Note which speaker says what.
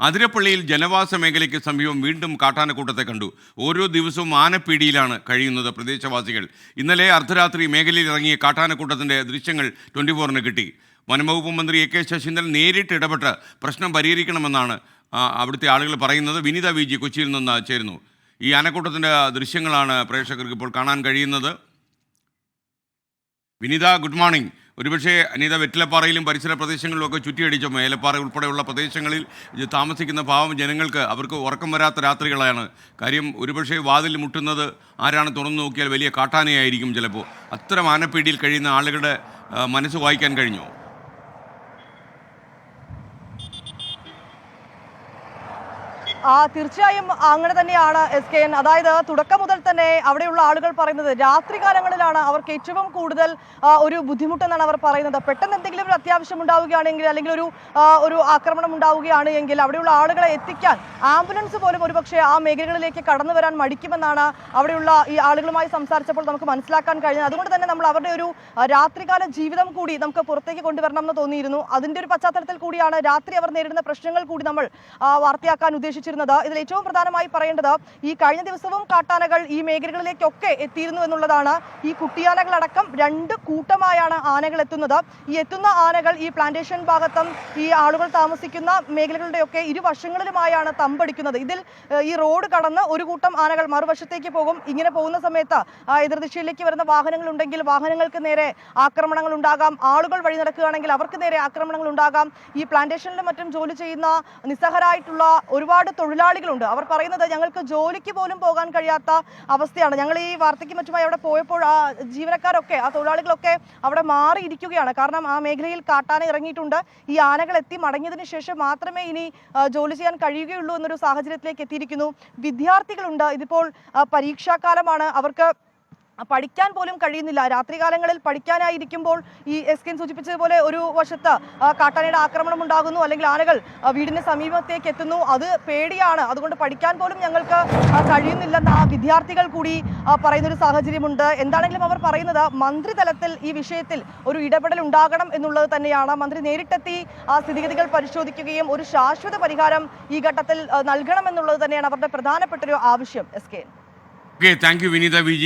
Speaker 1: അതിരപ്പള്ളിയിൽ ജനവാസ മേഖലയ്ക്ക് സമീപം വീണ്ടും കാട്ടാനക്കൂട്ടത്തെ കണ്ടു. ഓരോ ദിവസവും ആനപ്പീടിയിലാണ് കഴിയുന്നത് പ്രദേശവാസികൾ. ഇന്നലെ അർദ്ധരാത്രി മേഖലയിൽ ഇറങ്ങിയ കാട്ടാനക്കൂട്ടത്തിൻ്റെ ദൃശ്യങ്ങൾ 24-ന് കിട്ടി. വനംവകുപ്പ് മന്ത്രി AK ശശീന്ദ്രൻ നേരിട്ട് ഇടപെട്ട് പ്രശ്നം പരിഹരിക്കണമെന്നാണ് അവിടുത്തെ ആളുകൾ പറയുന്നത്. വിനീത VG കൊച്ചിയിൽ നിന്ന് ചേരുന്നു. ഈ ആനക്കൂട്ടത്തിൻ്റെ ദൃശ്യങ്ങളാണ് പ്രേക്ഷകർക്ക് ഇപ്പോൾ കാണാൻ കഴിയുന്നത്. വിനീത, ഗുഡ് മോർണിംഗ്. ഒരുപക്ഷെ അനീത വെറ്റിലപ്പാറയിലും പരിസര പ്രദേശങ്ങളിലുമൊക്കെ ചുറ്റിയടിച്ച ഏലപ്പാറ ഉൾപ്പെടെയുള്ള പ്രദേശങ്ങളിൽ താമസിക്കുന്ന പാവം ജനങ്ങൾക്ക് അവർക്ക് ഉറക്കം വരാത്ത രാത്രികളാണ്. കാര്യം ഒരുപക്ഷെ വാതിൽ മുട്ടുന്നത് ആരാണ് തുറന്നു നോക്കിയാൽ വലിയ കാട്ടാനയായിരിക്കും. ചിലപ്പോൾ അത്തരം ആനപ്പീടിയിൽ കഴിയുന്ന ആളുകളുടെ മനസ്സ് വായിക്കാൻ കഴിഞ്ഞോ?
Speaker 2: തീർച്ചയായും അങ്ങനെ തന്നെയാണ് SKN. അതായത് തുടക്കം മുതൽ തന്നെ അവിടെയുള്ള ആളുകൾ പറയുന്നത് രാത്രികാലങ്ങളിലാണ് അവർക്ക് ഏറ്റവും കൂടുതൽ ഒരു ബുദ്ധിമുട്ടെന്നാണ് അവർ പറയുന്നത്. പെട്ടെന്ന് എന്തെങ്കിലും ഒരു അത്യാവശ്യം ഉണ്ടാവുകയാണെങ്കിൽ അല്ലെങ്കിൽ ഒരു ആക്രമണം ഉണ്ടാവുകയാണ് എങ്കിൽ അവിടെയുള്ള ആളുകളെ എത്തിക്കാൻ ആംബുലൻസ് പോലും ഒരുപക്ഷെ ആ മേഖലകളിലേക്ക് കടന്നു വരാൻ മടിക്കുമെന്നാണ് അവിടെയുള്ള ഈ ആളുകളുമായി സംസാരിച്ചപ്പോൾ നമുക്ക് മനസ്സിലാക്കാൻ കഴിഞ്ഞത്. അതുകൊണ്ട് തന്നെ നമ്മൾ അവരുടെ ഒരു രാത്രികാല ജീവിതം കൂടി നമുക്ക് പുറത്തേക്ക് കൊണ്ടുവരണം എന്ന് തോന്നിയിരുന്നു. അതിൻ്റെ ഒരു പശ്ചാത്തലത്തിൽ കൂടിയാണ് രാത്രി അവർ നേരിടുന്ന പ്രശ്നങ്ങൾ കൂടി നമ്മൾ വാർത്തയാക്കാൻ ഉദ്ദേശിച്ചിരുന്നത്. ഇതിൽ ഏറ്റവും പ്രധാനമായി പറയേണ്ടത് ഈ കഴിഞ്ഞ ദിവസവും കാട്ടാനകൾ ഈ മേഖലകളിലേക്കൊക്കെ എത്തിയിരുന്നു എന്നുള്ളതാണ്. ഈ കുട്ടിയാനകളടക്കം 2 കൂട്ടമായാണ് ആനകൾ എത്തുന്നത്. ഈ എത്തുന്ന ആനകൾ ഈ പ്ലാന്റേഷൻ ഭാഗത്തും ഈ ആളുകൾ താമസിക്കുന്ന മേഖലകളുടെയൊക്കെ ഇരുവശങ്ങളിലുമായാണ് തമ്പടിക്കുന്നത്. ഇതിൽ ഈ റോഡ് കടന്ന് ഒരു കൂട്ടം ആനകൾ മറുവശത്തേക്ക് പോകും. ഇങ്ങനെ പോകുന്ന സമയത്ത് എതിർദിശയിലേക്ക് വരുന്ന വാഹനങ്ങൾ ഉണ്ടെങ്കിൽ വാഹനങ്ങൾക്ക് നേരെ ആക്രമണങ്ങൾ ഉണ്ടാകാം. ആളുകൾ വഴി നടക്കുകയാണെങ്കിൽ അവർക്ക് നേരെ ആക്രമണങ്ങൾ ഉണ്ടാകാം. ഈ പ്ലാന്റേഷനിലും മറ്റും ജോലി ചെയ്യുന്ന നിസ്സഹരായിട്ടുള്ള ഒരുപാട് തൊഴിലാളികളുണ്ട്. അവർ പറയുന്നത് ഞങ്ങൾക്ക് ജോലിക്ക് പോലും പോകാൻ കഴിയാത്ത അവസ്ഥയാണ്. ഞങ്ങൾ ഈ വാർത്തയ്ക്ക് മറ്റുമായി അവിടെ പോയപ്പോൾ ആ ജീവനക്കാരൊക്കെ ആ തൊഴിലാളികളൊക്കെ അവിടെ മാറിയിരിക്കുകയാണ്. കാരണം ആ മേഖലയിൽ കാട്ടാന ഇറങ്ങിയിട്ടുണ്ട്. ഈ ആനകൾ എത്തി മടങ്ങിയതിനു ശേഷം മാത്രമേ ഇനി ജോലി ചെയ്യാൻ കഴിയുകയുള്ളൂ എന്നൊരു സാഹചര്യത്തിലേക്ക് എത്തിയിരിക്കുന്നു. വിദ്യാർത്ഥികളുണ്ട്. ഇതിപ്പോൾ പരീക്ഷാകാലമാണ്. അവർക്ക് പഠിക്കാൻ പോലും കഴിയുന്നില്ല. രാത്രികാലങ്ങളിൽ പഠിക്കാനായിരിക്കുമ്പോൾ ഈ SKN സൂചിപ്പിച്ചതുപോലെ ഒരു വശത്ത് കാട്ടാനയുടെ ആക്രമണം ഉണ്ടാകുന്നു, അല്ലെങ്കിൽ ആനകൾ വീടിന് സമീപത്തേക്ക് എത്തുന്നു. അത് പേടിയാണ്. അതുകൊണ്ട് പഠിക്കാൻ പോലും ഞങ്ങൾക്ക് കഴിയുന്നില്ലെന്ന് ആ വിദ്യാർത്ഥികൾ കൂടി പറയുന്നൊരു സാഹചര്യമുണ്ട്. എന്താണെങ്കിലും അവർ പറയുന്നത് മന്ത്രിതലത്തിൽ ഈ വിഷയത്തിൽ ഒരു ഇടപെടൽ ഉണ്ടാകണം എന്നുള്ളത് തന്നെയാണ്. മന്ത്രി നേരിട്ടെത്തി ആ സ്ഥിതിഗതികൾ പരിശോധിക്കുകയും ഒരു ശാശ്വത പരിഹാരം ഈ ഘട്ടത്തിൽ നൽകണമെന്നുള്ളത് തന്നെയാണ് അവരുടെ പ്രധാനപ്പെട്ട ഒരു ആവശ്യം. SKN.
Speaker 1: Thank you Vineetha VG.